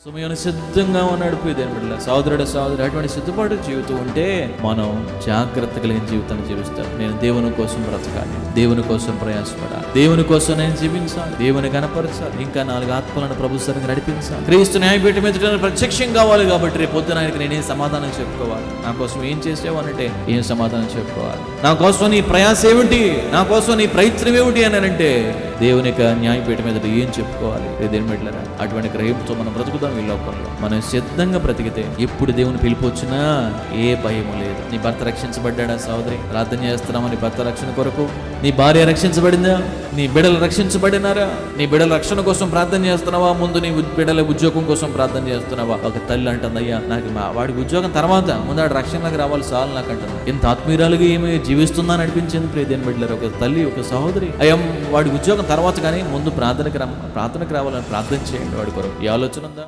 సమయాన్ని సిద్ధంగా ఉన్నాడు దేవుని బిడ్డలారా. సహోదరుడు అటువంటి సిద్ధపాటు జీవితం ఉంటే మనం జాగ్రత్త కలిగిన జీవితాన్ని జీవిస్తాం. నేను దేవుని కోసం బ్రతకాలి, దేవుని కోసం ప్రయాసపడాలి, దేవుని కోసం నేను జీవించాలి, దేవుని కనపరచాలి, ఇంకా 4 ఆత్మలను ప్రభు సరిగ్గా నడిపించాలి. క్రీస్తు న్యాయపీఠం మీద ప్రత్యక్షం కావాలి. కాబట్టి రేపు పొద్దున ఆయనకి నేనేం సమాధానం చెప్పుకోవాలి? నా కోసం ఏం చేసేవానంటే ఏం సమాధానం చెప్పుకోవాలి? నా కోసం నీ ప్రయాస ఏమిటి, నా కోసం నీ ప్రయత్నం ఏమిటి అని అంటే దేవుని యొక్క న్యాయపీఠం మీద ఏం చెప్పుకోవాలి? దేవుని బిడ్డలారా, అటువంటి గ్రహింపుతో మనం బ్రతుకుతాం. ఈ లోకంలో మనం సిద్ధంగా బ్రతికితే ఎప్పుడు దేవుని పిలుపు వచ్చినా ఏ భయము లేదు. నీ భర్త రక్షించబడ్డా సహోదరి? ప్రార్థన చేస్తున్నామా నీ భర్త రక్షణ కొరకు? నీ భార్య రక్షించబడిందా? నీ బిడ్డలు రక్షించబడినారా? నీ బిడ్డల రక్షణ కోసం ప్రార్థన చేస్తున్నావా? ముందు నీ బిడ్డల ఉద్యోగం కోసం ప్రార్థన చేస్తున్నావా? ఒక తల్లి అంటుంది, అయ్యా నాకు వాడికి ఉద్యోగం తర్వాత ముందు వాడి రక్షణలోకి రావాలి చాలు నాకు అంటుంది. ఇంత ఆత్మీయురాలుగా ఏమి జీవిస్తుందా అని అనిపించింది ప్రియదేని బిడ్డలారా. ఒక తల్లి, ఒక సహోదరి, అయ్యా వాడి ఉద్యోగం తర్వాత కానీ ముందు ప్రార్థనకి రావాలని ప్రార్థన చేయండి వాడి కొరకు. ఈ ఆలోచన ఉందా?